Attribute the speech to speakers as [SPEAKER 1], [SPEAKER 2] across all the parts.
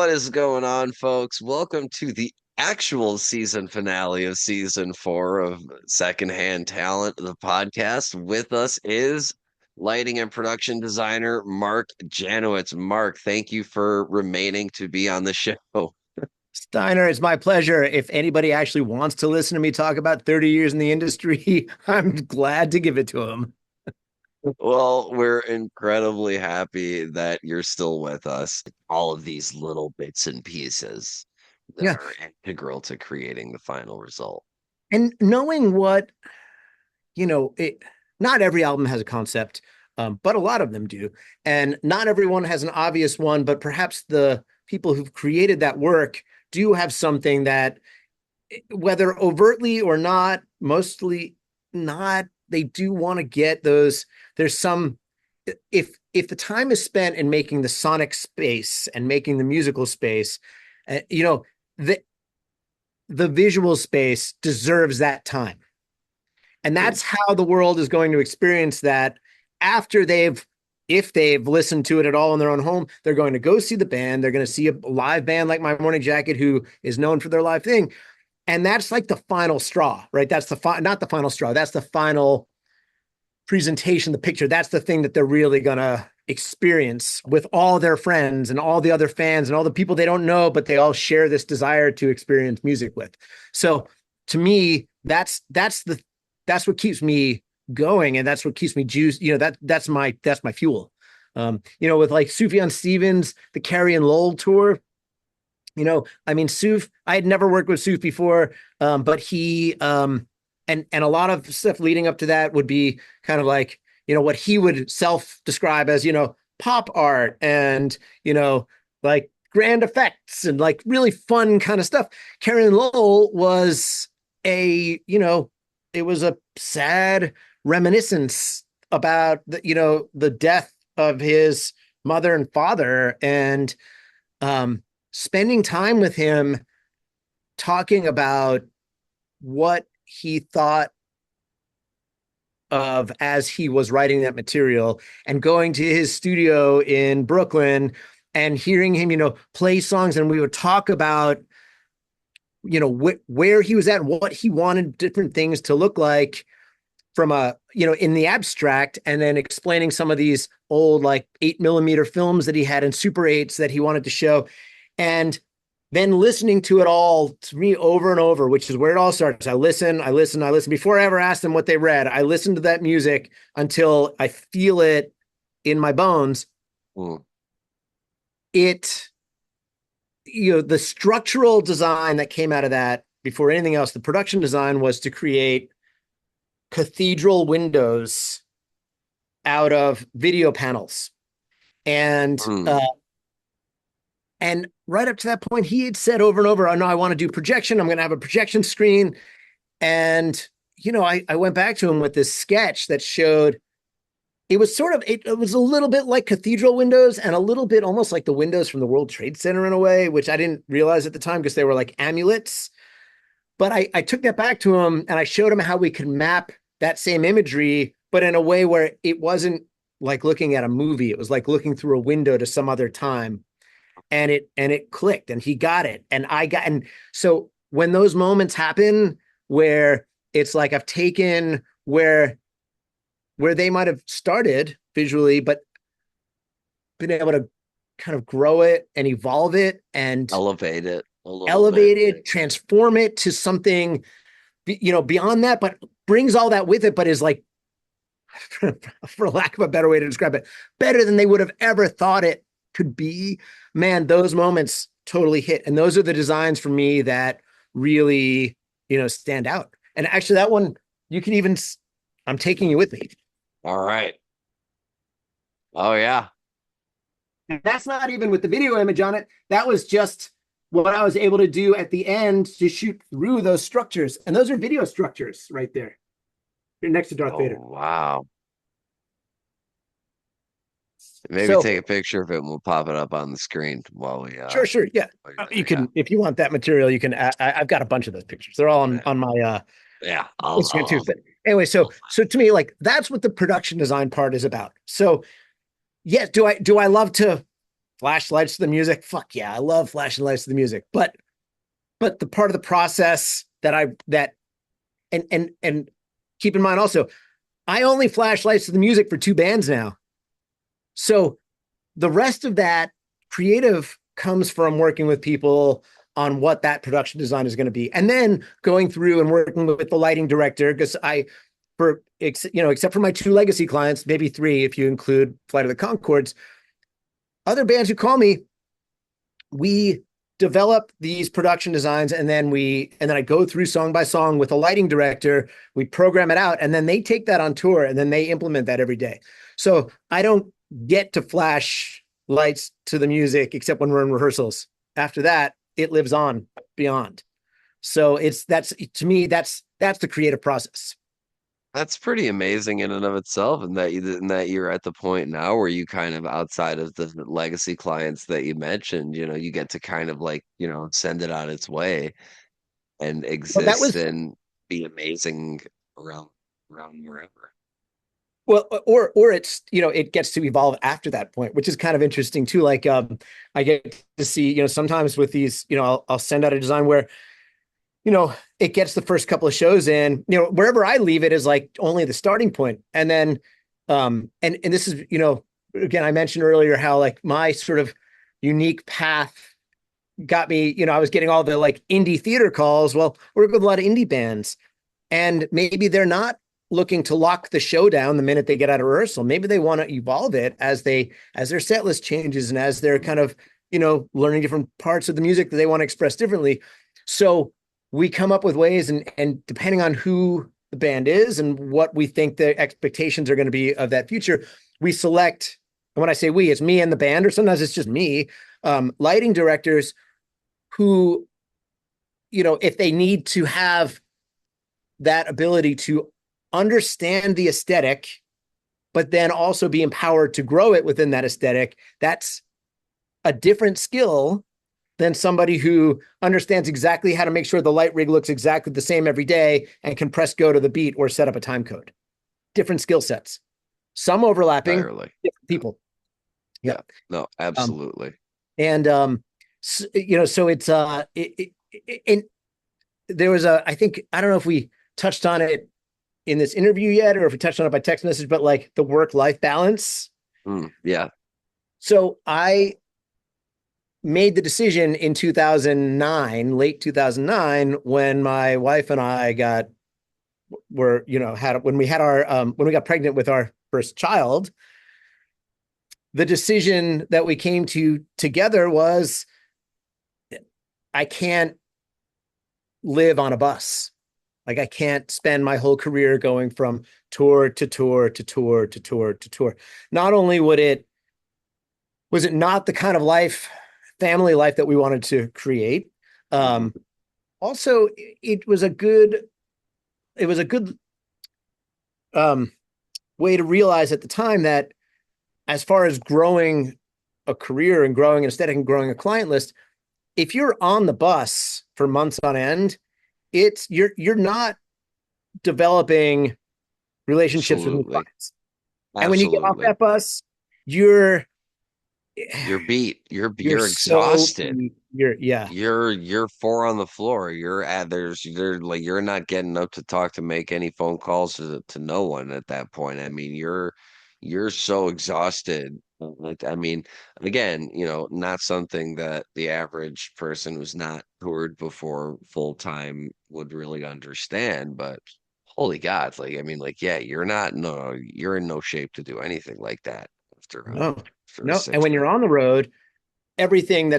[SPEAKER 1] What is going on, folks? Welcome to the actual season finale of season 4 of Secondhand Talent, the podcast. With us is lighting and production designer Marc Janowitz. Marc, thank you for remaining to be on the show.
[SPEAKER 2] Steiner, it's my pleasure. If anybody actually wants to listen to me talk about 30 years in the industry, I'm glad to give it to them.
[SPEAKER 1] Well, we're incredibly happy that you're still with us. All of these little bits and pieces that
[SPEAKER 2] Yeah.
[SPEAKER 1] are integral to creating the final result.
[SPEAKER 2] And knowing what, not every album has a concept, but a lot of them do. And not everyone has an obvious one, but perhaps the people who've created that work do have something that, whether overtly or not, mostly not, they do want to get those. There's some, if the time is spent in making the sonic space and making the musical space, the the visual space deserves that time. And that's how the world is going to experience that after if they've listened to it at all in their own home, they're going to go see the band. They're going to see a live band like My Morning Jacket, who is known for their live thing. And that's like the final straw, right? That's not the final straw. That's the final presentation, the picture. That's the thing that they're really going to experience with all their friends and all the other fans and all the people they don't know, but they all share this desire to experience music with. So to me, that's what keeps me going, and that's what keeps me juiced. That's my fuel. With like Sufjan Stevens, the Carrie and Lowell tour. Suf, I had never worked with Suf before, but he and a lot of stuff leading up to that would be kind of like, what he would self-describe as, pop art and, like grand effects and like really fun kind of stuff. Carrie and Lowell was it was a sad reminiscence about the death of his mother and father, and spending time with him talking about what he thought of as he was writing that material, and going to his studio in Brooklyn and hearing him, play songs. And we would talk about, where he was at, what he wanted different things to look like from in the abstract, and then explaining some of these old, like 8mm films that he had in Super 8s that he wanted to show. And then listening to it all to me over and over, which is where it all starts. I listen. Before I ever asked them what they read, I listened to that music until I feel it in my bones.
[SPEAKER 1] Mm.
[SPEAKER 2] The structural design that came out of that, before anything else, the production design was to create cathedral windows out of video panels. And and right up to that point, he had said over and over, "Oh no, I want to do projection. I'm going to have a projection screen." And I went back to him with this sketch that showed it was it was a little bit like cathedral windows, and a little bit almost like the windows from the World Trade Center in a way, which I didn't realize at the time because they were like amulets. But I took that back to him and I showed him how we could map that same imagery, but in a way where it wasn't like looking at a movie. It was like looking through a window to some other time. And it clicked, and he got it. And so when those moments happen where it's like I've taken where they might have started visually, but been able to kind of grow it and evolve it and
[SPEAKER 1] elevate it a little bit.
[SPEAKER 2] Transform it to something, beyond that, but brings all that with it, but is like, for lack of a better way to describe it, better than they would have ever thought it could be. Man, those moments totally hit. And those are the designs for me that really, stand out. And actually that one, I'm taking you with me.
[SPEAKER 1] All right. Oh yeah.
[SPEAKER 2] And that's not even with the video image on it. That was just what I was able to do at the end to shoot through those structures. And those are video structures right there. You're next to Darth Vader.
[SPEAKER 1] Wow. Maybe take a picture of it and we'll pop it up on the screen while we
[SPEAKER 2] sure, yeah. You can, if you want that material, you can. I've got a bunch of those pictures. They're all on my Instagram too. But anyway, so to me, like, that's what the production design part is about. So yes, do I love to flashlights to the music. Fuck yeah, I love flashing lights to the music. But the part of the process that and keep in mind also, I only flash lights to the music for two bands now. So the rest of that creative comes from working with people on what that production design is going to be, and then going through and working with the lighting director, because except for my two legacy clients, maybe three if you include Flight of the Conchords, other bands who call me, we develop these production designs, and then I go through song by song with a lighting director. We program it out, and then they take that on tour, and then they implement that every day. So I don't get to flash lights to the music except when we're in rehearsals. After that, it lives on beyond. So that's to me, that's the creative process.
[SPEAKER 1] That's pretty amazing in and of itself, and that you're at the point now where you kind of outside of the legacy clients that you mentioned, you get to kind of like, send it on its way and
[SPEAKER 2] Well, that
[SPEAKER 1] exist
[SPEAKER 2] was
[SPEAKER 1] and be amazing around wherever.
[SPEAKER 2] well, or it's it gets to evolve after that point, which is kind of interesting too. Like I get to see sometimes with these I'll send out a design where it gets the first couple of shows in, wherever I leave it is like only the starting point. And then, and this is, again, I mentioned earlier how like my sort of unique path got me, I was getting all the like indie theater calls. Well, work with a lot of indie bands, and maybe they're not looking to lock the show down the minute they get out of rehearsal. Maybe they want to evolve it as their set list changes and as they're kind of, learning different parts of the music that they want to express differently. So we come up with ways, and depending on who the band is and what we think the expectations are going to be of that future, we select. And when I say we, it's me and the band, or sometimes it's just me, lighting directors who, if they need to have that ability to understand the aesthetic, but then also be empowered to grow it within that aesthetic, that's a different skill than somebody who understands exactly how to make sure the light rig looks exactly the same every day and can press go to the beat or set up a time code. Different skill sets, some overlapping,
[SPEAKER 1] Entirely.
[SPEAKER 2] different people.
[SPEAKER 1] Yeah. No,
[SPEAKER 2] Um,
[SPEAKER 1] absolutely.
[SPEAKER 2] and so it's and there was I think, I don't know if we touched on it in this interview yet, or if we touched on it by text message, but like the work-life balance.
[SPEAKER 1] Yeah.
[SPEAKER 2] So I made the decision in 2009, late 2009, when my wife and I when we got pregnant with our first child. The decision that we came to together was, I can't live on a bus. Like, I can't spend my whole career going from tour to tour to tour to tour to tour. Not only was it not the kind of family life that we wanted to create. Also, it was a good way to realize at the time that, as far as growing a career and growing an aesthetic and growing a client list, if you're on the bus for months on end, you're not developing relationships with new
[SPEAKER 1] Absolutely.
[SPEAKER 2] clients. And when you get off
[SPEAKER 1] Absolutely.
[SPEAKER 2] that bus, you're
[SPEAKER 1] You're beat.
[SPEAKER 2] you're
[SPEAKER 1] You're
[SPEAKER 2] so
[SPEAKER 1] exhausted.
[SPEAKER 2] yeah.
[SPEAKER 1] You're four on the floor. They're like you're not getting up to talk to make any phone calls to no one at that point. I mean, you're so exhausted. Like, I mean, again, not something that the average person who's not toured before full time would really understand, but holy God, like I mean, like, yeah, you're in no shape to do anything like that after
[SPEAKER 2] No,
[SPEAKER 1] after a
[SPEAKER 2] no. And
[SPEAKER 1] six
[SPEAKER 2] when you're
[SPEAKER 1] month.
[SPEAKER 2] on the road, everything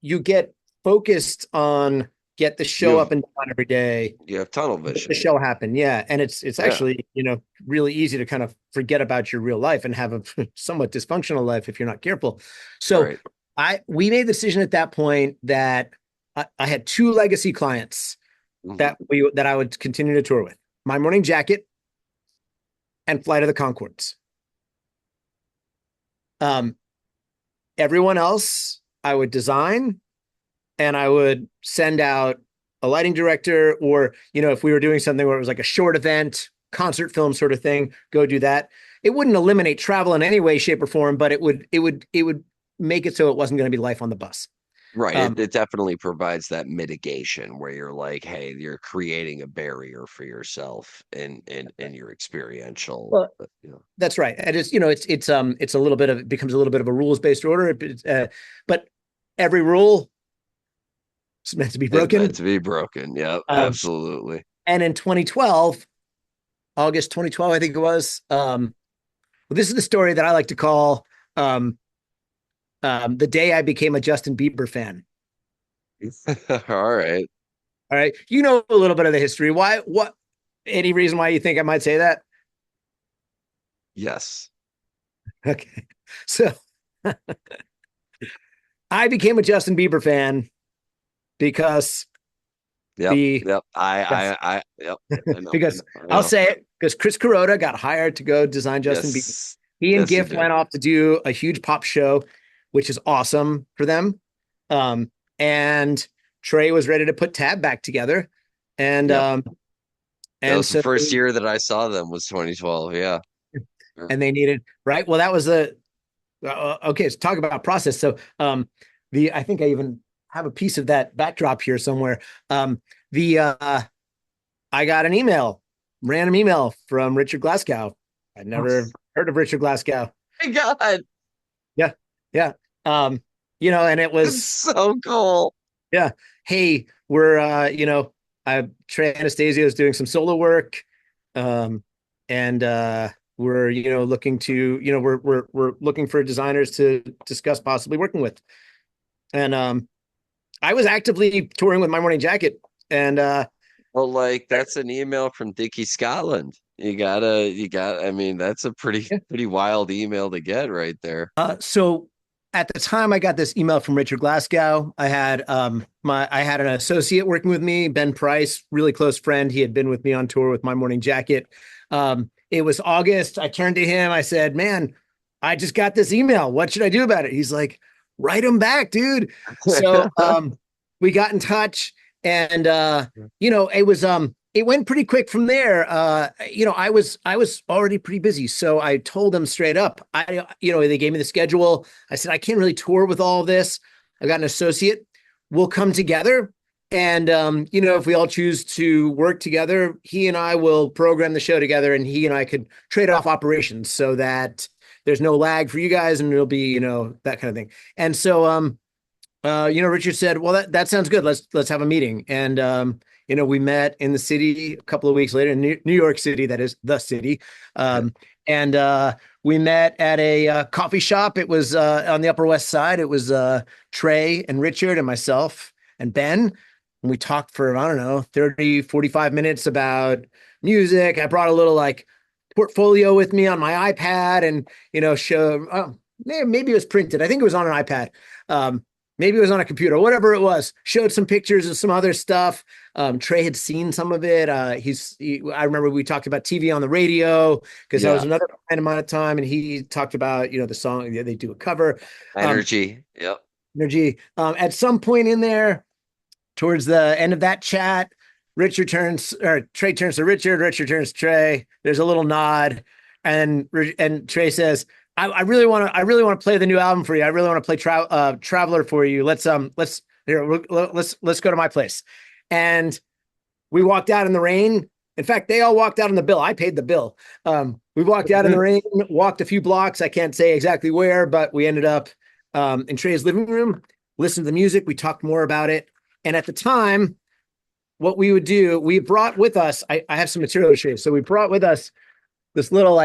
[SPEAKER 2] you get focused on, get the
[SPEAKER 1] You
[SPEAKER 2] show
[SPEAKER 1] have
[SPEAKER 2] up and down every day,
[SPEAKER 1] you have tunnel
[SPEAKER 2] make the
[SPEAKER 1] vision.
[SPEAKER 2] show happen. Yeah. And it's
[SPEAKER 1] Yeah.
[SPEAKER 2] actually, really easy to kind of forget about your real life and have a somewhat dysfunctional life if you're not careful. So
[SPEAKER 1] Right.
[SPEAKER 2] we made the decision at that point that I had two legacy clients
[SPEAKER 1] Hmm.
[SPEAKER 2] that I would continue to tour with: My Morning Jacket and Flight of the Conchords. Um, Everyone else I would design, and I would send out a lighting director, or if we were doing something where it was like a short event, concert film sort of thing, go do that. it wouldn't eliminate travel in any way, shape, or form, but it would make it so it wasn't going to be life on the bus.
[SPEAKER 1] Right.
[SPEAKER 2] Um,
[SPEAKER 1] It definitely provides that mitigation where you're like, hey, you're creating a barrier for yourself in your experiential,
[SPEAKER 2] well,
[SPEAKER 1] you know,
[SPEAKER 2] that's right. And it's a little bit of, it becomes a little bit of a rules based order, but every rule is meant to be
[SPEAKER 1] it's meant
[SPEAKER 2] broken.
[SPEAKER 1] to be broken. Yep,
[SPEAKER 2] Um,
[SPEAKER 1] absolutely.
[SPEAKER 2] and in 2012, August 2012, I think it was. Well, this is the story that I like to call um, the day I became a Justin Bieber fan.
[SPEAKER 1] All right.
[SPEAKER 2] All right, you know a little bit of the history. Why? What? Any reason why you think I might say that?
[SPEAKER 1] Yes.
[SPEAKER 2] Okay, so I became a Justin Bieber fan because
[SPEAKER 1] Yep.
[SPEAKER 2] the
[SPEAKER 1] Yep.
[SPEAKER 2] yes,
[SPEAKER 1] Yep. I know. I
[SPEAKER 2] because
[SPEAKER 1] know. I
[SPEAKER 2] I'll
[SPEAKER 1] know.
[SPEAKER 2] say it because Chris Kuroda got hired to go design Justin Bieber.
[SPEAKER 1] Yes.
[SPEAKER 2] He and
[SPEAKER 1] Yes, he
[SPEAKER 2] Gift
[SPEAKER 1] did.
[SPEAKER 2] went off to do a huge pop show, which is awesome for them. Um, and Trey was ready to put Tab back together, and
[SPEAKER 1] Yep.
[SPEAKER 2] um,
[SPEAKER 1] That
[SPEAKER 2] and
[SPEAKER 1] was the
[SPEAKER 2] so
[SPEAKER 1] first year that I saw them was 2012. Yeah.
[SPEAKER 2] they needed right. Well, that was the okay. So talk about process. So the I think I even have a piece of that backdrop here somewhere. The I got an email, random email from Richard Glasgow. I'd
[SPEAKER 1] Oh
[SPEAKER 2] never heard of Richard Glasgow.
[SPEAKER 1] my God.
[SPEAKER 2] Yeah, yeah. Um, and it
[SPEAKER 1] It's
[SPEAKER 2] was
[SPEAKER 1] so cool.
[SPEAKER 2] yeah. Hey, we're Trey Anastasio is doing some solo work, um, and we're looking to we're looking for designers to discuss possibly working with. And I was actively touring with My Morning Jacket, and
[SPEAKER 1] Well, like that's an email from Dickie Scotland. I mean, that's a pretty wild email to get right there.
[SPEAKER 2] so at the time I got this email from Richard Glasgow. I had an associate working with me, Ben Price, really close friend. He had been with me on tour with My Morning Jacket. It was August. I turned to him. I said, "Man, I just got this email. What should I do about it?" He's like, "Write him back, dude." So we got in touch, and it went pretty quick from there. I was already pretty busy, so I told them straight up. They gave me the schedule. I said I can't really tour with all of this. I got an associate. We'll come together, and if we all choose to work together, he and I will program the show together, and he and I could trade off operations so that there's no lag for you guys, and it'll be that kind of thing. And so Richard said, "Well, that sounds good. Let's have a meeting." And we met in the city a couple of weeks later in New York City. That is the city.
[SPEAKER 1] Yeah.
[SPEAKER 2] And we met at a coffee shop. It was on the Upper West Side. It was Trey and Richard and myself and Ben. And we talked for, I don't know, 30, 45 minutes about music. I brought a little like portfolio with me on my iPad and, show, maybe it was printed. I think it was on an iPad. Maybe it was on a computer, whatever it was. Showed some pictures of some other stuff. Trey had seen some of it. I remember we talked about TV on the radio because that was
[SPEAKER 1] Yeah.
[SPEAKER 2] another kind of amount of time, and he talked about the song. Yeah, they do a cover. Um,
[SPEAKER 1] Energy. Yep.
[SPEAKER 2] Energy. At some point in there, towards the end of that chat, Trey turns to Richard. Richard turns to Trey. There's a little nod, and Trey says, I really want to play the new album for you. I really want to play Traveler for you. Let's go to my place." And we walked out in the rain. In fact, they all walked out on the bill. I paid the bill. We walked out in the rain, walked a few blocks. I can't say exactly where, but we ended up in Trey's living room, listened to the music. We talked more about it. And at the time, what we would do, we brought with us, I have some material to show you. So we brought with us this little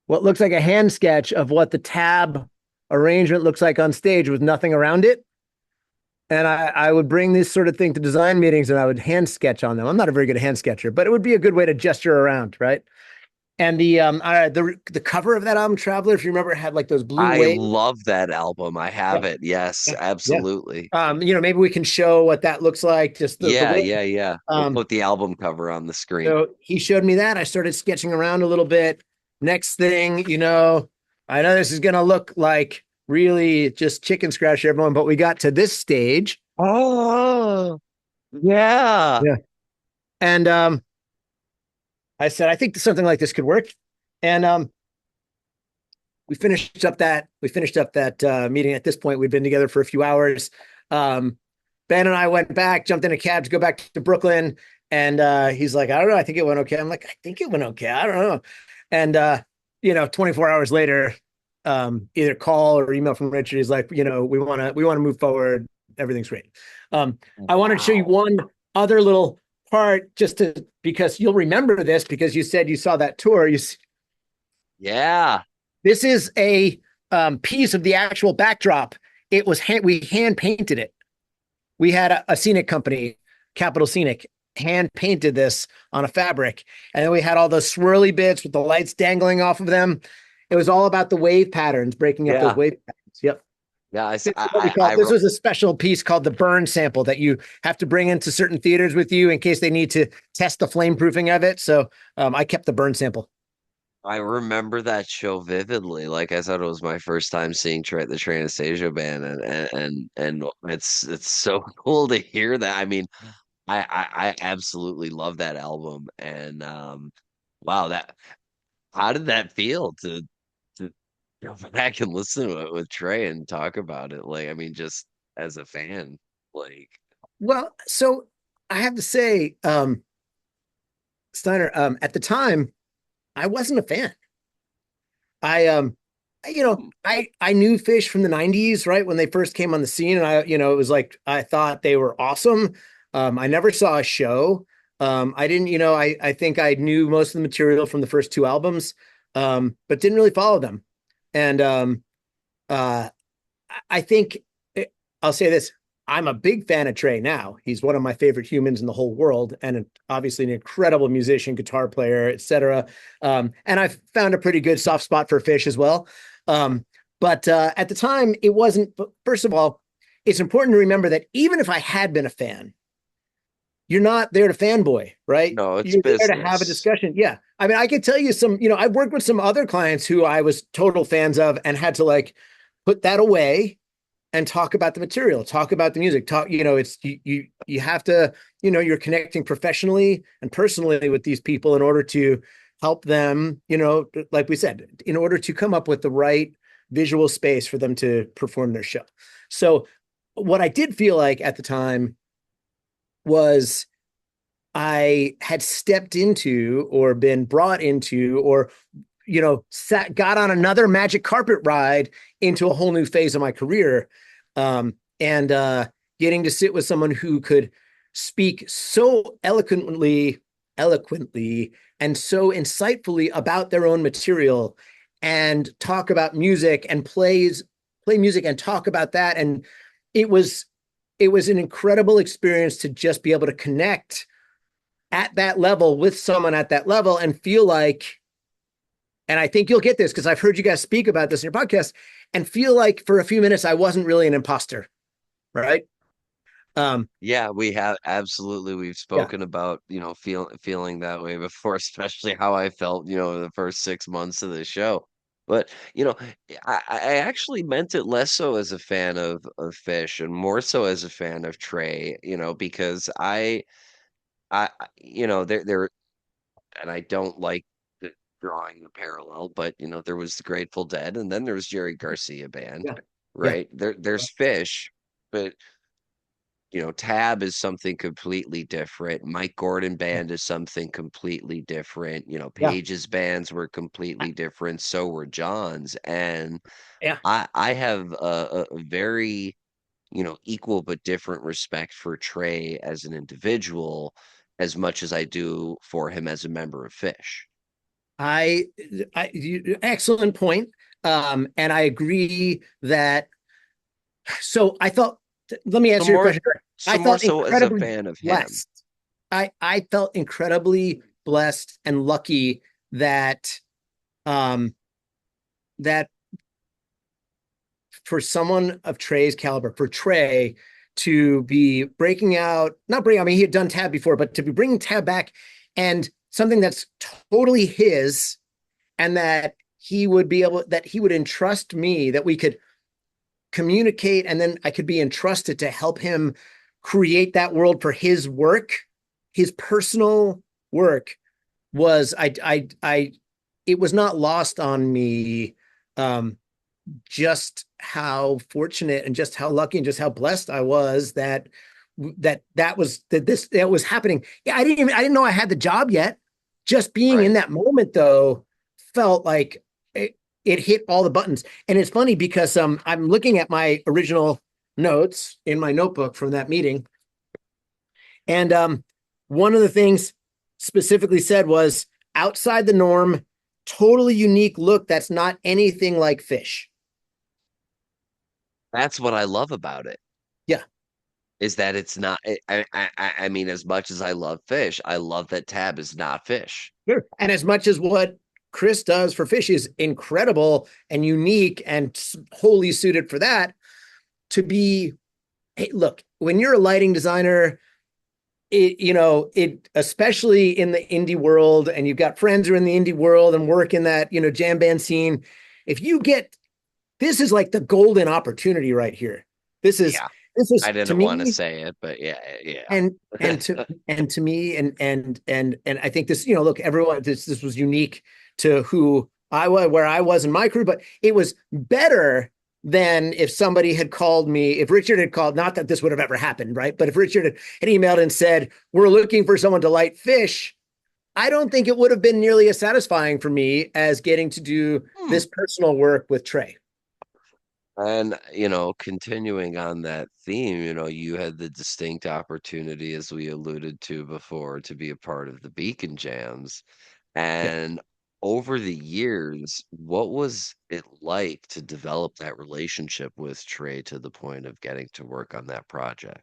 [SPEAKER 2] what looks like a hand sketch of what the tab arrangement looks like on stage with nothing around it. And I would bring this sort of thing to design meetings and I would hand sketch on them. I'm not a very good hand sketcher, but it would be a good way to gesture around, right? And the cover of that album, Traveler, if you remember, it had like those blue
[SPEAKER 1] I
[SPEAKER 2] waves.
[SPEAKER 1] love that album. I
[SPEAKER 2] Yeah,
[SPEAKER 1] have it. Yes,
[SPEAKER 2] yeah, yeah.
[SPEAKER 1] absolutely.
[SPEAKER 2] Maybe we can show what that looks like, just the
[SPEAKER 1] Yeah,
[SPEAKER 2] way.
[SPEAKER 1] yeah, yeah. We'll
[SPEAKER 2] Um,
[SPEAKER 1] put the album cover on the screen.
[SPEAKER 2] so he showed me that. I started sketching around a little bit. Next thing, I know this is gonna look like really just chicken scratch everyone, but we got to this stage.
[SPEAKER 1] Oh, yeah.
[SPEAKER 2] Yeah. And I said, I think something like this could work. And we finished up that meeting. At this point, we'd been together for a few hours. Ben and I went back, jumped in a cab to go back to Brooklyn, and he's like, I don't know, I think it went okay. I'm like, I think it went okay. I don't know. And 24 hours later, either call or email from Richard. He's like, we want to move forward. Everything's great. I wanted to show you
[SPEAKER 1] Wow.
[SPEAKER 2] one other little part because you'll remember this because you said you saw that tour.
[SPEAKER 1] Yeah.
[SPEAKER 2] This is a piece of the actual backdrop. We hand painted it. We had a scenic company, Capital Scenic, hand painted this on a fabric, and then we had all those swirly bits with the lights dangling off of them. It was all about the wave patterns, breaking up those
[SPEAKER 1] Yeah.
[SPEAKER 2] wave patterns. Yep.
[SPEAKER 1] Yeah.
[SPEAKER 2] This is what we call. This was a special piece called the burn sample that you have to bring into certain theaters with you in case they need to test the flame proofing of it. So I kept the burn sample.
[SPEAKER 1] I remember that show vividly. Like I said, it was my first time seeing the Transstasia band, and it's so cool to hear that. I mean, I absolutely love that album, and wow, that how did that feel to go back and listen to it with Trey and talk about it? Like, I mean, just as a fan, like,
[SPEAKER 2] Well, so I have to say, Steiner, at the time, I wasn't a fan. I knew Fish from the 90s, right? When they first came on the scene, and it was like I thought they were awesome. I never saw a show. I didn't, I think I knew most of the material from the first two albums, but didn't really follow them. And uh I think I'll say this. I'm a big fan of Trey now. He's one of my favorite humans in the whole world, and obviously an incredible musician, guitar player, etc. And I've found a pretty good soft spot for Fish as well. But at the time, it wasn't. First of all, it's important to remember that even if I had been a fan, you're not there to fanboy, right?
[SPEAKER 1] no, it's
[SPEAKER 2] You're there to have a
[SPEAKER 1] business.
[SPEAKER 2] discussion. Yeah. I mean, I could tell you I've worked with some other clients who I was total fans of and had to like put that away and talk about the material, talk about the music, it's you have to, you're connecting professionally and personally with these people in order to help them, like we said, in order to come up with the right visual space for them to perform their show. So what I did feel like at the time was I had stepped into or been brought into or got on another magic carpet ride into a whole new phase of my career. And getting to sit with someone who could speak so eloquently, and so insightfully about their own material and talk about music and play music and talk about that. And it was, it was an incredible experience to just be able to connect at that level with someone at that level and feel like, and I think you'll get this because I've heard you guys speak about this in your podcast, and feel like for a few minutes I wasn't really an imposter, right?
[SPEAKER 1] Yeah, we have absolutely. We've
[SPEAKER 2] Yeah,
[SPEAKER 1] spoken about, feeling that way before, especially how I felt, the first 6 months of the show. But, I actually meant it less so as a fan of Fish and more so as a fan of Trey, because there, and I don't like drawing the parallel, but, there was the Grateful Dead and then there was Jerry Garcia band,
[SPEAKER 2] yeah, yeah,
[SPEAKER 1] right? There's Fish, but Tab is something completely different. Mike Gordon
[SPEAKER 2] yeah,
[SPEAKER 1] band is something completely different.
[SPEAKER 2] yeah,
[SPEAKER 1] Page's bands were completely different. So were John's. And
[SPEAKER 2] yeah.
[SPEAKER 1] I have a very, equal but different respect for Trey as an individual as much as I do for him as a member of Fish.
[SPEAKER 2] I, excellent point. And I agree that. So I felt. Let me
[SPEAKER 1] So
[SPEAKER 2] answer your
[SPEAKER 1] more
[SPEAKER 2] question. I
[SPEAKER 1] so more
[SPEAKER 2] felt
[SPEAKER 1] so as a
[SPEAKER 2] incredibly
[SPEAKER 1] fan of him.
[SPEAKER 2] blessed. I felt incredibly blessed and lucky that um that for someone of Trey's caliber, for Trey to be breaking out, not breaking, I mean, he had done Tab before, but to be bringing Tab back and something that's totally his, and that he would entrust me, that we could communicate, and then I could be entrusted to help him create that world for his work, his personal work was, it was not lost on me um, just how fortunate and just how lucky and just how blessed I was that was happening. Yeah, I didn't know I had the job yet. Just being in
[SPEAKER 1] Right.
[SPEAKER 2] that moment though felt like it hit all the buttons. And it's funny because I'm looking at my original notes in my notebook from that meeting, and one of the things specifically said was outside the norm, totally unique look that's not anything like fish.
[SPEAKER 1] That's what I love about it,
[SPEAKER 2] Yeah,
[SPEAKER 1] is that it's not. I mean, as much as I love fish, I love that Tab is not fish.
[SPEAKER 2] sure. And as much as what Chris does for fish is incredible and unique and wholly suited for that, to be, hey, look, when you're a lighting designer, it especially in the indie world, and you've got friends who are in the indie world and work in that, jam band scene. If you get, this is like the golden opportunity right here. This is,
[SPEAKER 1] Yeah,
[SPEAKER 2] this is
[SPEAKER 1] I
[SPEAKER 2] to
[SPEAKER 1] didn't want to
[SPEAKER 2] me,
[SPEAKER 1] say it, but yeah, yeah.
[SPEAKER 2] and to me, and I think this, look, everyone, this was unique to who I was, where I was in my career, but it was better than if somebody had called me, if Richard had called, not that this would have ever happened, right? But if Richard had emailed and said, we're looking for someone to light fish, I don't think it would have been nearly as satisfying for me as getting to do
[SPEAKER 1] Hmm.
[SPEAKER 2] this personal work with Trey.
[SPEAKER 1] And, continuing on that theme, you had the distinct opportunity, as we alluded to before, to be a part of the Beacon Jams.
[SPEAKER 2] Yeah.
[SPEAKER 1] And over the years, what was it like to develop that relationship with Trey to the point of getting to work on that project?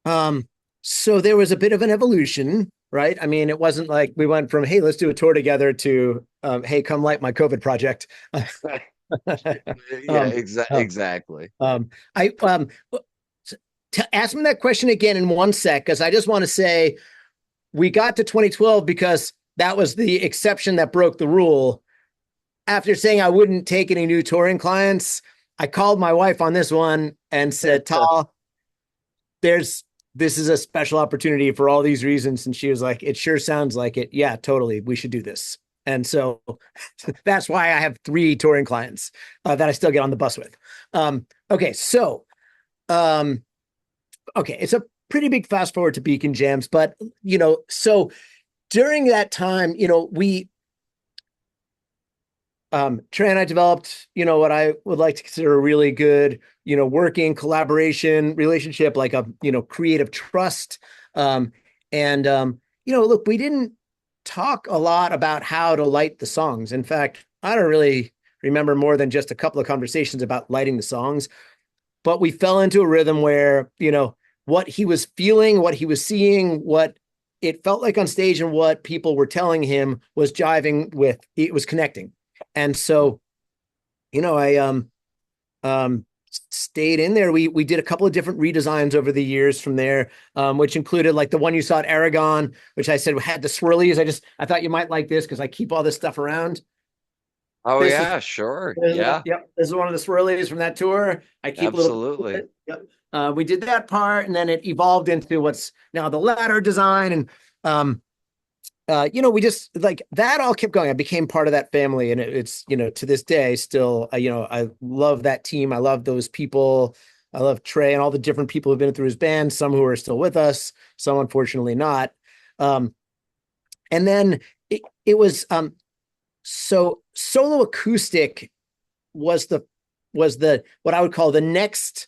[SPEAKER 2] Um, so there was a bit of an evolution, right? I mean, it wasn't like we went from, hey, let's do a tour together to, hey, come light my COVID project.
[SPEAKER 1] Yeah,
[SPEAKER 2] um, um,
[SPEAKER 1] exactly.
[SPEAKER 2] I to ask me that question again in one sec, because I just want to say we got to 2012 because that was the exception that broke the rule. After saying I wouldn't take any new touring clients, I called my wife on this one and said, Tal, there's this is a special opportunity for all these reasons. And she was like, it sure sounds like it. Yeah, totally. We should do this. And so that's why I have 3 touring clients that I still get on the bus with. Okay, so um, okay, it's a pretty big fast forward to Beacon Jams, but so during that time, we Trey and I developed, what I would like to consider a really good, working collaboration relationship, like a, creative trust. And, look, we didn't talk a lot about how to light the songs. In fact, I don't really remember more than just a couple of conversations about lighting the songs, but we fell into a rhythm where, what he was feeling, what he was seeing, what it felt like on stage and what people were telling him was jiving with, it was connecting. And so, I stayed in there. We did a couple of different redesigns over the years from there, which included like the one you saw at Aragon, which I said had the swirlies. I thought you might like this because I keep all this stuff around.
[SPEAKER 1] Oh
[SPEAKER 2] This is
[SPEAKER 1] yeah, sure.
[SPEAKER 2] this is one,
[SPEAKER 1] Yeah,
[SPEAKER 2] yep. This is one of the swirlies from that tour. I keep a little bit of
[SPEAKER 1] absolutely.
[SPEAKER 2] it. Yep. We did that part, and then it evolved into what's now the ladder design, and we just like that all kept going. I became part of that family, and it's to this day still. I love that team. I love those people. I love Trey and all the different people who've been through his band. Some who are still with us, some unfortunately not. Um, and then it was so solo acoustic was the what I would call the next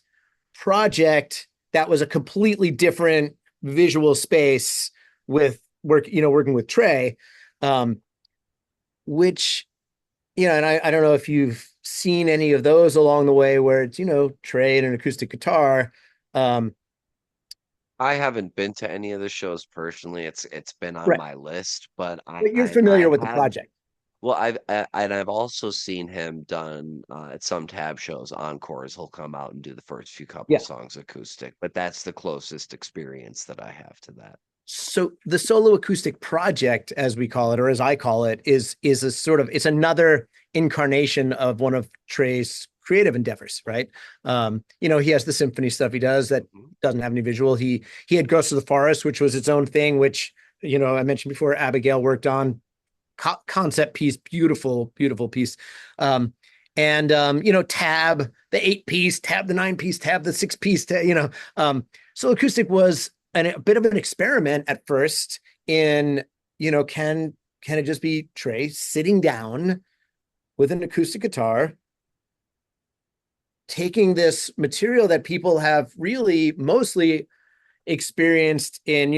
[SPEAKER 2] project that was a completely different visual space with working with Trey, um, which, and I don't know if you've seen any of those along the way where it's, Trey and an acoustic guitar. Um,
[SPEAKER 1] I haven't been to any of the shows personally. It's been on
[SPEAKER 2] right.
[SPEAKER 1] my list, but I
[SPEAKER 2] But you're
[SPEAKER 1] I,
[SPEAKER 2] familiar
[SPEAKER 1] I
[SPEAKER 2] with the
[SPEAKER 1] have.
[SPEAKER 2] project.
[SPEAKER 1] Well, and I've also seen him done at some Tab shows, encores. He'll come out and do the first few couple
[SPEAKER 2] Yeah.
[SPEAKER 1] songs acoustic, but that's the closest experience that I have to that.
[SPEAKER 2] So the solo acoustic project, as we call it, or as I call it, is a sort of it's another incarnation of one of Trey's creative endeavors, right? He has the symphony stuff he does that
[SPEAKER 1] Mhm.
[SPEAKER 2] doesn't have any visual. He had Ghost of the Forest, which was its own thing, which I mentioned before Abigail worked on. concept piece, beautiful, beautiful piece. Um, and tab the 8-piece, tab the 9-piece, tab the 6-piece, so acoustic was a bit of an experiment at first in, can it just be Trey sitting down with an acoustic guitar, taking this material that people have really mostly experienced in,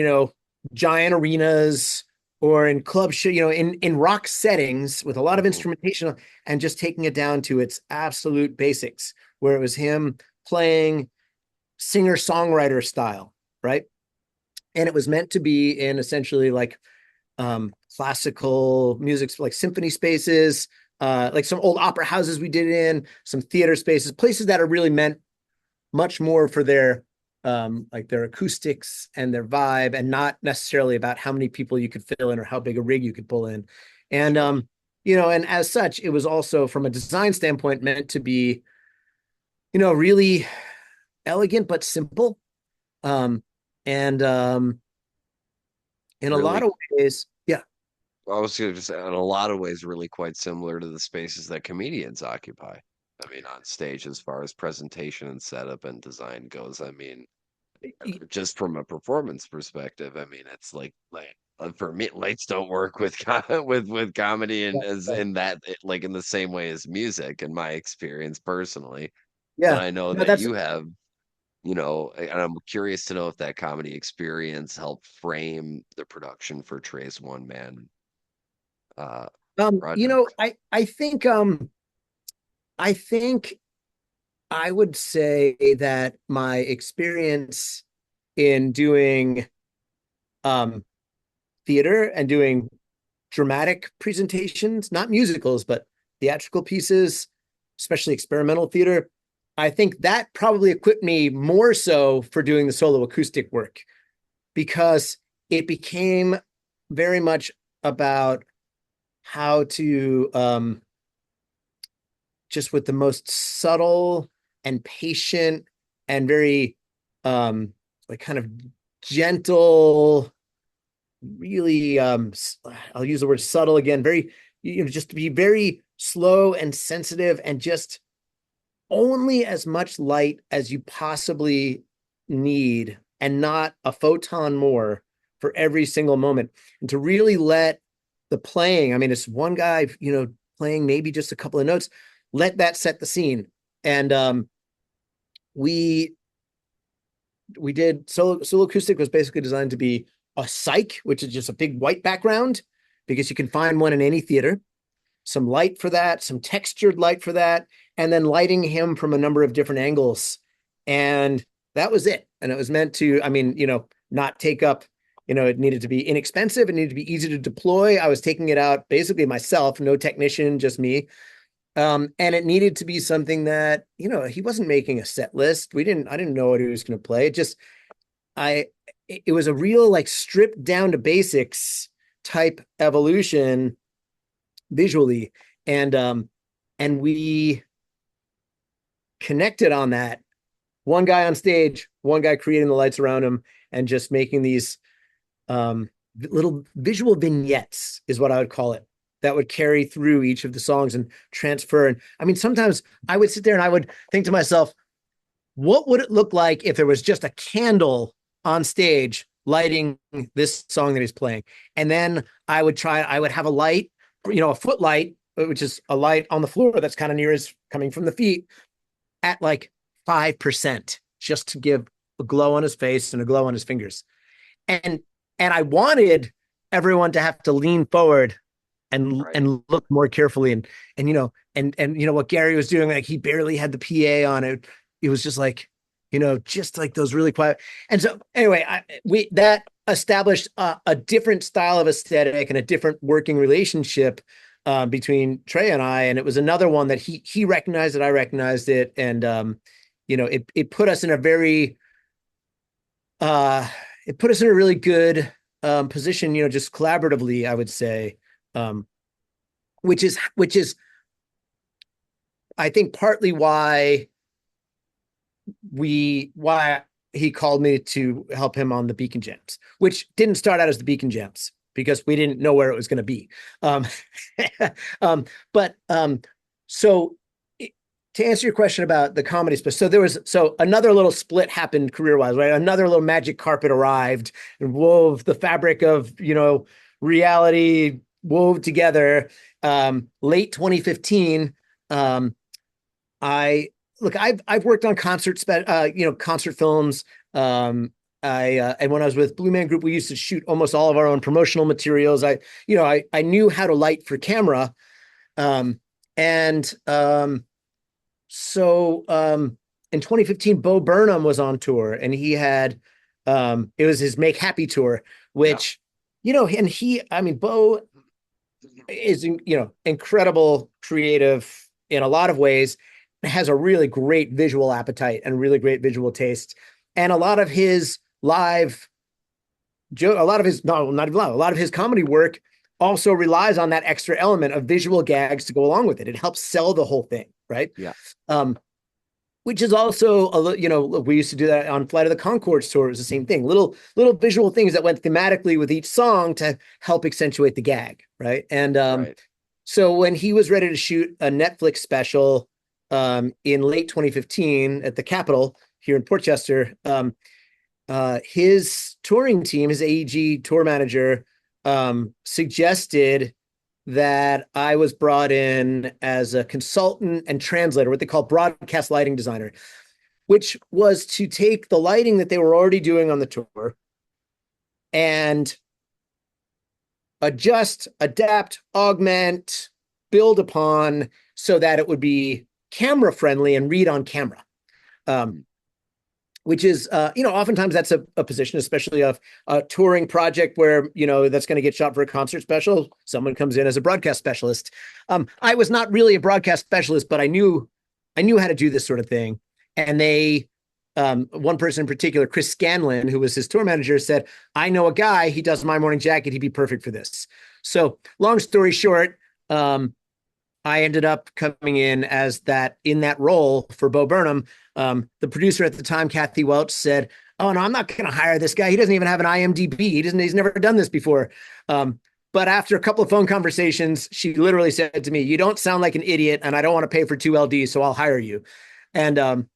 [SPEAKER 2] giant arenas or in club show, in rock settings with a lot of
[SPEAKER 1] Mhm.
[SPEAKER 2] instrumentation, and just taking it down to its absolute basics, where it was him playing singer-songwriter style, right? And it was meant to be in essentially like classical music, like symphony spaces, like some old opera houses we did it in, some theater spaces, places that are really meant much more for their like their acoustics and their vibe, and not necessarily about how many people you could fill in or how big a rig you could pull in. And
[SPEAKER 1] Sure.
[SPEAKER 2] and as such, it was also from a design standpoint meant to be, really elegant but simple. Um, and in a lot
[SPEAKER 1] Really,
[SPEAKER 2] of ways, yeah,
[SPEAKER 1] I was going to say, in a lot of ways, really quite similar to the spaces that comedians occupy. I mean, on stage, as far as presentation and setup and design goes, I mean, just from a performance perspective, I mean, it's like for me, lights don't work with with comedy, and as
[SPEAKER 2] yeah,
[SPEAKER 1] in that like in the same way as music, in my experience personally. But
[SPEAKER 2] yeah.
[SPEAKER 1] I know
[SPEAKER 2] No,
[SPEAKER 1] that
[SPEAKER 2] that's
[SPEAKER 1] you have, and I'm curious to know if that comedy experience helped frame the production for Trey's one man project.
[SPEAKER 2] I think I would say that my experience in doing um theater and doing dramatic presentations, not musicals, but theatrical pieces, especially experimental theater, I think that probably equipped me more so for doing the solo acoustic work, because it became very much about how to just with the most subtle and patient and very um like kind of gentle, really I'll use the word subtle again, very, just to be very slow and sensitive, and just only as much light as you possibly need, and not a photon more for every single moment, and to really let the playing, I mean, it's one guy, playing maybe just a couple of notes, let that set the scene. And we we did solo acoustic was basically designed to be a psych, which is just a big white background, because you can find one in any theater, some light for that, some textured light for that, and then lighting him from a number of different angles. And that was it. And it was meant to, I mean, not take up, it needed to be inexpensive. It needed to be easy to deploy. I was taking it out basically myself, no technician, just me. And it needed to be something that, he wasn't making a set list. I didn't know what he was going to play. I, it was a real like stripped down to basics type evolution visually. And we connected on that. One guy on stage, one guy creating the lights around him, and just making these little visual vignettes is what I would call it, that would carry through each of the songs and transfer. And I mean, sometimes I would sit there and I would think to myself, what would it look like if there was just a candle on stage lighting this song that he's playing? And then I would have a light, a footlight, which is a light on the floor that's kind of near his coming from the feet, at like 5%, just to give a glow on his face and a glow on his fingers. And I wanted everyone to have to lean forward
[SPEAKER 1] Right.
[SPEAKER 2] and look more carefully, and what Gary was doing, like he barely had the PA on it. It was just like, just like those really quiet. And so anyway, we that established a different style of aesthetic and a different working relationship between Trey and I. And it was another one that he recognized it, I recognized it, and it put us in a very it put us in a really good position, just collaboratively, I would say, um, which is I think partly why he called me to help him on the Beacon Jams, which didn't start out as the Beacon Jams. because we didn't know where it was going to be. Um, but so to answer your question about the comedy space, so another little split happened career wise, right? Another little magic carpet arrived and wove the fabric of reality wove together. Late 2015, I've worked on concert films. And when I was with Blue Man Group, we used to shoot almost all of our own promotional materials. I knew how to light for camera. And So in 2015, Bo Burnham was on tour, and he had it was his Make Happy tour, which and Bo is incredible creative in a lot of ways, has a really great visual appetite and really great visual taste, and a lot of his live joke, a lot of his no, not even live, a lot of his comedy work also relies on that extra element of visual gags to go along with it. It helps sell the whole thing, right?
[SPEAKER 1] Yeah.
[SPEAKER 2] Which is also we used to do that on Flight of the Conchords tour. It was the same thing. Little visual things that went thematically with each song to help accentuate the gag, right? And
[SPEAKER 1] Right.
[SPEAKER 2] so when he was ready to shoot a Netflix special in late 2015 at the Capitol here in Portchester, his touring team, his AEG tour manager, suggested that I was brought in as a consultant and translator, what they call broadcast lighting designer, which was to take the lighting that they were already doing on the tour and adjust, adapt, augment, build upon so that it would be camera friendly and read on camera. Which is, oftentimes that's a position, especially of a touring project where, that's going to get shot for a concert special. Someone comes in as a broadcast specialist. I was not really a broadcast specialist, but I knew how to do this sort of thing. And one person in particular, Chris Scanlon, who was his tour manager, said, I know a guy, he does My Morning Jacket. He'd be perfect for this. So long story short, I ended up coming in in that role for Bo Burnham. The producer at the time, Kathy Welch, said, "Oh no, I'm not going to hire this guy. He doesn't even have an IMDb. He's never done this before." But after a couple of phone conversations, she literally said to me, "You don't sound like an idiot, and I don't want to pay for 2 LDs, so I'll hire you." And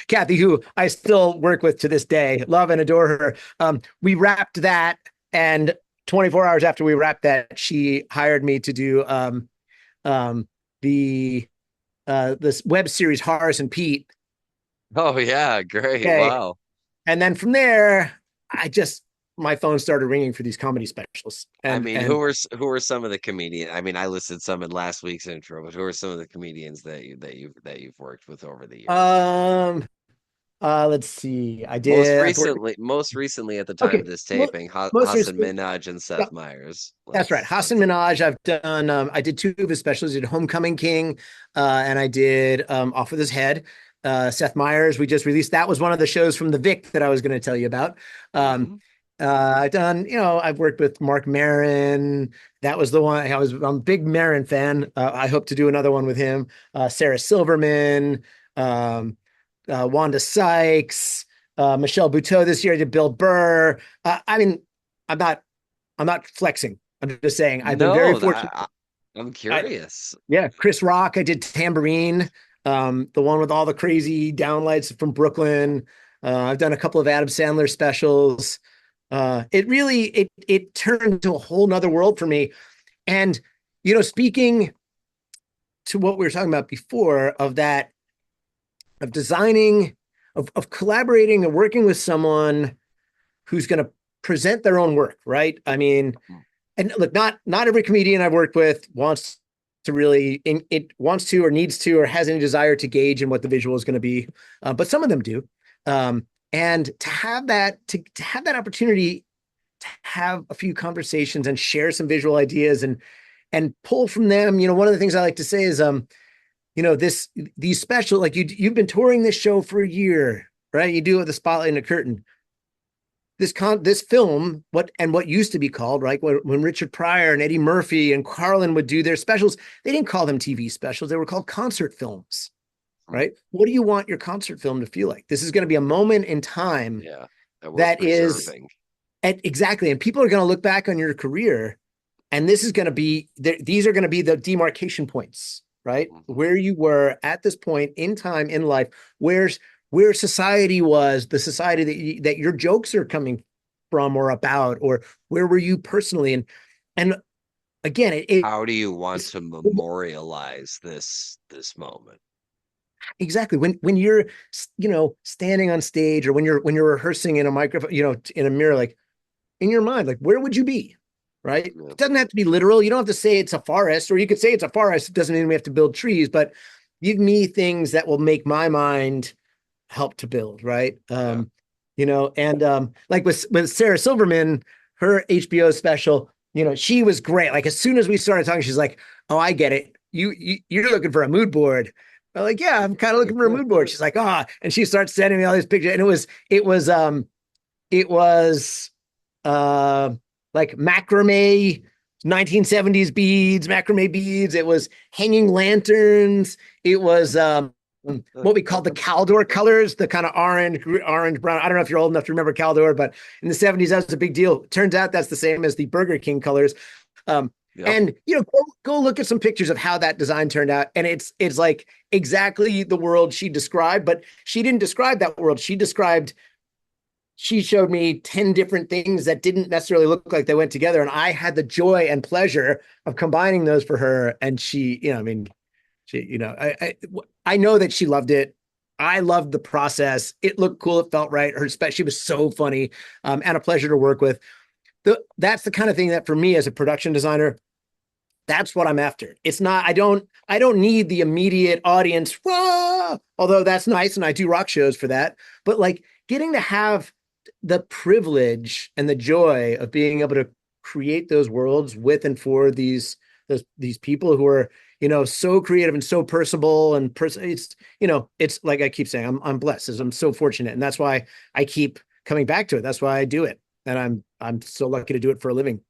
[SPEAKER 2] Kathy, who I still work with to this day, love and adore her. We wrapped that, and 24 hours after we wrapped that, she hired me to do this web series Horace and Pete.
[SPEAKER 1] Oh yeah, great.
[SPEAKER 2] Okay.
[SPEAKER 1] Wow.
[SPEAKER 2] And then from there, my phone started ringing for these comedy specials.
[SPEAKER 1] Who are some of the comedians? I listed some in last week's intro, but who are some of the comedians that you've worked with over the years?
[SPEAKER 2] Let's see.
[SPEAKER 1] Most recently at the time
[SPEAKER 2] Okay.
[SPEAKER 1] of this taping,
[SPEAKER 2] Most
[SPEAKER 1] Hassan
[SPEAKER 2] recently,
[SPEAKER 1] Minhaj and Seth Meyers.
[SPEAKER 2] That's right. Hassan Minhaj. I've done. I did 2 of his specials. I did Homecoming King, and I did Off with His Head. Seth Meyers. We just released. That was one of the shows from the Vic that I was going to tell you about. I've done. I've worked with Mark Maron. That was the one. I'm a big Maron fan. I hope to do another one with him. Sarah Silverman. Wanda Sykes. Michelle Buteau this year. I did Bill Burr. I'm not flexing. I'm just saying I've been very fortunate.
[SPEAKER 1] I'm curious.
[SPEAKER 2] Chris Rock. I did Tambourine, the one with all the crazy downlights from Brooklyn. I've done a couple of Adam Sandler specials. It turned into a whole nother world for me. And, speaking to what we were talking about before of designing, of collaborating and working with someone who's going to present their own work, right? And look, not every comedian I've worked with wants to or needs to or has any desire to gauge in what the visual is going to be, but some of them do. And to have that opportunity to have a few conversations and share some visual ideas and pull from them. One of the things I like to say is, these special, like you've been touring this show for a year, right? You do it with the spotlight and a curtain. This film, what used to be called, right? When Richard Pryor and Eddie Murphy and Carlin would do their specials, they didn't call them TV specials. They were called concert films, right? What do you want your concert film to feel like? This is going to be a moment in time.
[SPEAKER 1] Yeah. that we're
[SPEAKER 2] that is
[SPEAKER 1] preserving.
[SPEAKER 2] exactly. And people are going to look back on your career, and this is going to be, these are going to be the demarcation points, right?
[SPEAKER 1] Mhm.
[SPEAKER 2] Where you were at this point in time in life, where society was, the society that your jokes are coming from or about, or where were you personally? And again,
[SPEAKER 1] How do you want
[SPEAKER 2] it's
[SPEAKER 1] to memorialize this moment?
[SPEAKER 2] exactly when you're, standing on stage, or when you're rehearsing in a microphone, in a mirror, like in your mind, like where would you be? Right?
[SPEAKER 1] Yeah.
[SPEAKER 2] It doesn't have to be literal. You don't have to say it's a forest, or you could say it's a forest. It doesn't mean we have to build trees, but give me things that will make my mind help to build, right?
[SPEAKER 1] Yeah.
[SPEAKER 2] And like with Sarah Silverman, her HBO special, she was great. Like as soon as we started talking, she's like, "Oh, I get it. You're looking for a mood board." I'm like, "Yeah, I'm kind of looking for a mood board." She's like, "Ah," and she starts sending me all these pictures, and it was uh like macrame 1970s beads, macrame beads. It was hanging lanterns. It was what we call the Caldor colors, the kind of orange, brown. I don't know if you're old enough to remember Caldor, but in the 70s, that was a big deal. Turns out that's the same as the Burger King colors. Um,
[SPEAKER 1] Yep.
[SPEAKER 2] and go look at some pictures of how that design turned out. And it's like exactly the world she described, but she didn't describe that world. She showed me 10 different things that didn't necessarily look like they went together. And I had the joy and pleasure of combining those for her. And she, I mean, she, I know that she loved it. I loved the process. It looked cool. It felt right. She was so funny, and a pleasure to work with. That's the kind of thing that for me as a production designer, that's what I'm after. It's not, I don't need the immediate audience, "Whoa!" Although that's nice. And I do rock shows for that. But like getting to have the privilege and the joy of being able to create those worlds with and for these people who are, so creative and so personable and it's like I keep saying, I'm blessed, as I'm so fortunate. And that's why I keep coming back to it. That's why I do it. And I'm so lucky to do it for a living.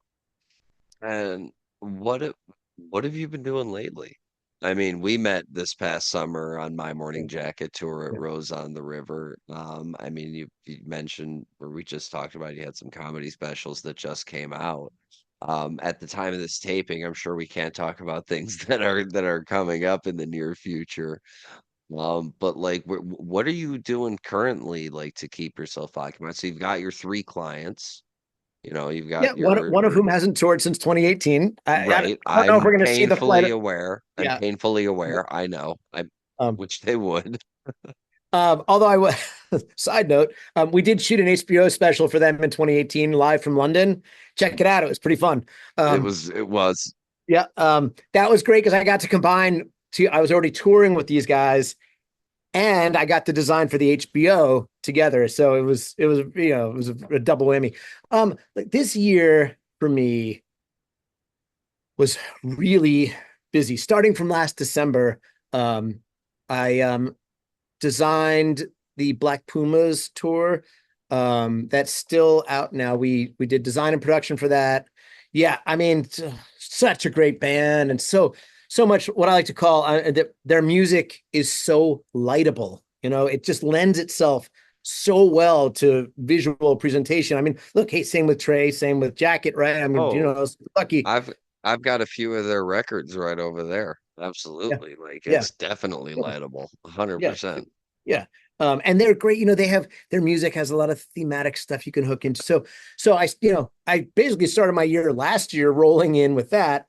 [SPEAKER 1] And what have- what have you been doing lately? I mean, we met this past summer on my morning jacket tour at
[SPEAKER 2] Yeah.
[SPEAKER 1] Rose on the River. I mean, you mentioned, or we just talked about, you had some comedy specials that just came out. At the time of this taping, I'm sure we can't talk about things that are coming up in the near future. But like, what are you doing currently, like to keep yourself occupied? So you've got your three clients, you've
[SPEAKER 2] Yeah,
[SPEAKER 1] got
[SPEAKER 2] one of
[SPEAKER 1] your
[SPEAKER 2] whom hasn't toured since 2018. I
[SPEAKER 1] right.
[SPEAKER 2] don't know if
[SPEAKER 1] I'm
[SPEAKER 2] we're going to see the flight.
[SPEAKER 1] painfully aware. I'm
[SPEAKER 2] Yeah.
[SPEAKER 1] painfully aware. I know. I
[SPEAKER 2] Um,
[SPEAKER 1] which they would.
[SPEAKER 2] although I was, side note, we did shoot an HBO special for them in 2018 live from London. Check it out. It was pretty fun. Um,
[SPEAKER 1] It was.
[SPEAKER 2] yeah, that was great because I got to combine I was already touring with these guys, and I got the design for the HBO together. So it was a double whammy. Like this year for me was really busy. Starting from last December, I designed the Black Pumas tour. That's still out now. We did design and production for that. Yeah, I mean, such a great band, and so much what I like to call their music is so lightable. It just lends itself so well to visual presentation. I mean, look, hey, same with Trey, same with Jacket, right? I mean,
[SPEAKER 1] Oh,
[SPEAKER 2] I was lucky.
[SPEAKER 1] I've I've got a few of their records right over there.
[SPEAKER 2] Yeah,
[SPEAKER 1] Absolutely. Like
[SPEAKER 2] yeah,
[SPEAKER 1] it's definitely
[SPEAKER 2] yeah,
[SPEAKER 1] lightable.
[SPEAKER 2] yeah.
[SPEAKER 1] 100%.
[SPEAKER 2] Yeah. And they're great. They have their music has a lot of thematic stuff you can hook into. So I basically started my year last year rolling in with that.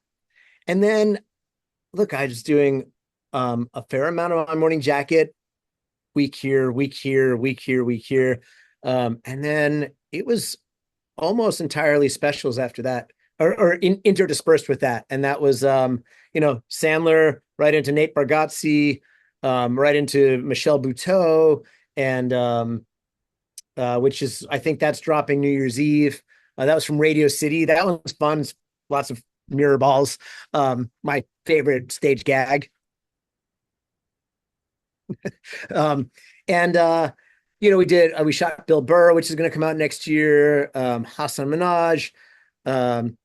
[SPEAKER 2] And then look, I was doing a fair amount of my morning jacket, week here, week here, week here, week here. And then it was almost entirely specials after that, or interdispersed with that. And that was Sandler right into Nate Bargatze, right into Michelle Buteau, and which is I think that's dropping New Year's Eve. That was from Radio City. That one was fun. Lots of mirror balls. My favorite stage gag. Um, and we shot Bill Burr, which is going to come out next year. Hassan Minaj, um,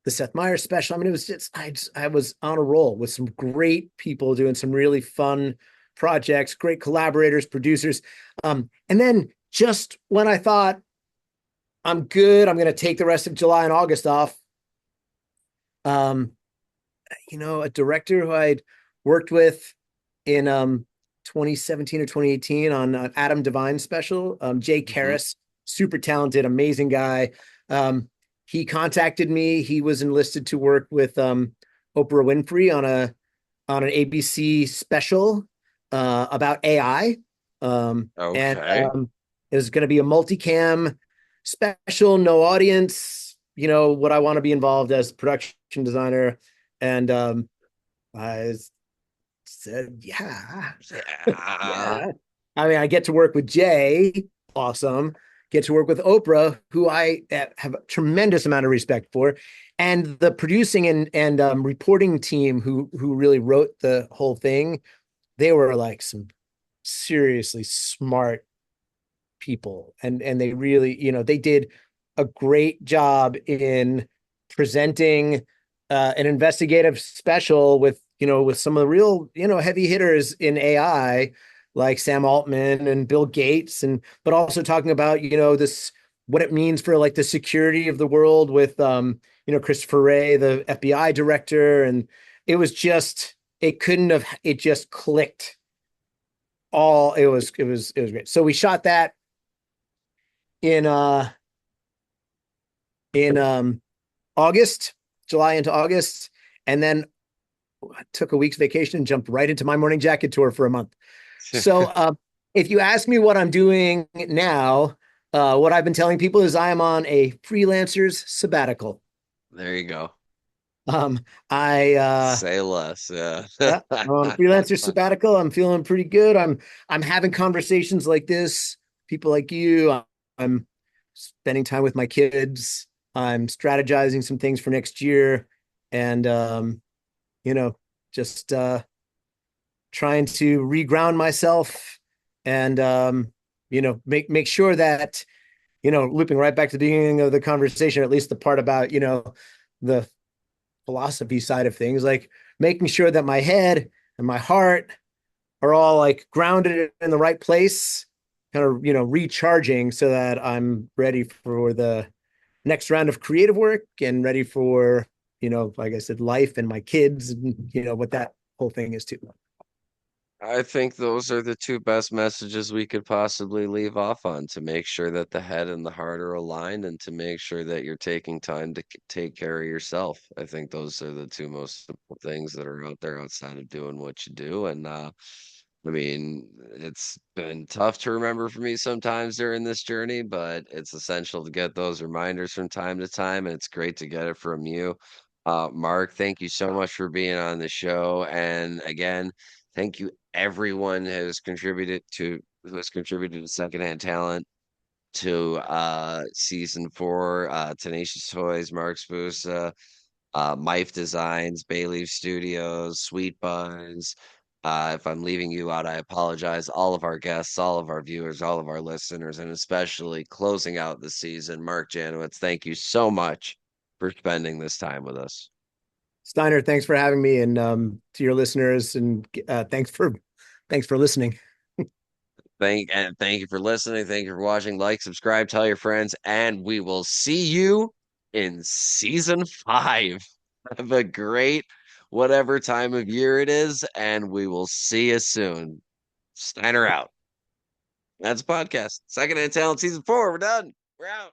[SPEAKER 2] the Seth Meyers special. I mean, it was I was on a roll with some great people doing some really fun projects, great collaborators, producers. And then just when I thought I'm good. I'm going to take the rest of July and August off. Um, a director who I'd worked with in 2017 or 2018 on Adam Devine special, Jay
[SPEAKER 1] Hmm.
[SPEAKER 2] Karras, super talented, amazing guy. Um, he contacted me. He was enlisted to work with Oprah Winfrey on an ABC special about AI. And
[SPEAKER 1] Okay.
[SPEAKER 2] it was going to be a multicam special, no audience. What I want to be involved as production designer, and I said, yeah,
[SPEAKER 1] Yeah.
[SPEAKER 2] yeah. I mean, I get to work with Jay, awesome. Get to work with Oprah, who I have a tremendous amount of respect for, and the producing and reporting team who really wrote the whole thing. They were like some seriously smart people, and they really, they did a great job in presenting an investigative special with some of the real, heavy hitters in AI, like Sam Altman and Bill Gates, and but also talking about, this, what it means for like the security of the world with Christopher Wray, the FBI director. And it was just, it just clicked. All it was great. So we shot that in August, July into August, and then I took a week's vacation and jumped right into my morning jacket tour for a month. So if you ask me what I'm doing now, what I've been telling people is I am on a freelancer's sabbatical.
[SPEAKER 1] There you go.
[SPEAKER 2] Um, I
[SPEAKER 1] Say less. Yeah.
[SPEAKER 2] Yeah, I'm on a freelancer sabbatical. I'm feeling pretty good. I'm having conversations like this, people like you. I'm spending time with my kids. I'm strategizing some things for next year, and you know, just trying to reground myself and make sure that, looping right back to the beginning of the conversation, at least the part about, the philosophy side of things, like making sure that my head and my heart are all like grounded in the right place, kind of, recharging so that I'm ready for the next round of creative work and ready for, like I said, life and my kids and, what that whole thing is too.
[SPEAKER 1] I think those are the two best messages we could possibly leave off on to make sure that the head and the heart are aligned and to make sure that you're taking time to take care of yourself. I think those are the two most simple things that are out there outside of doing what you do. And I mean, it's been tough to remember for me sometimes during this journey, but it's essential to get those reminders from time to time, and it's great to get it from you. Mark, thank you so much for being on the show. And again, thank you everyone who has contributed to Secondhand Talent to season four, Tenacious Toys, Mark Spusa, Mife Designs, Bayleaf Studios, Sweet Buns. If I'm leaving you out, I apologize. All of our guests, all of our viewers, all of our listeners, and especially closing out the season, Marc Janowitz, thank you so much for spending this time with us.
[SPEAKER 2] Steiner, thanks for having me, and to your listeners, and thanks for listening.
[SPEAKER 1] Thank you for listening. Thank you for watching. Like, subscribe, tell your friends, and we will see you in season five. Have a great whatever time of year it is, and we will see you soon. Steiner out. That's a podcast. Secondhand Talent season four. We're done. We're out.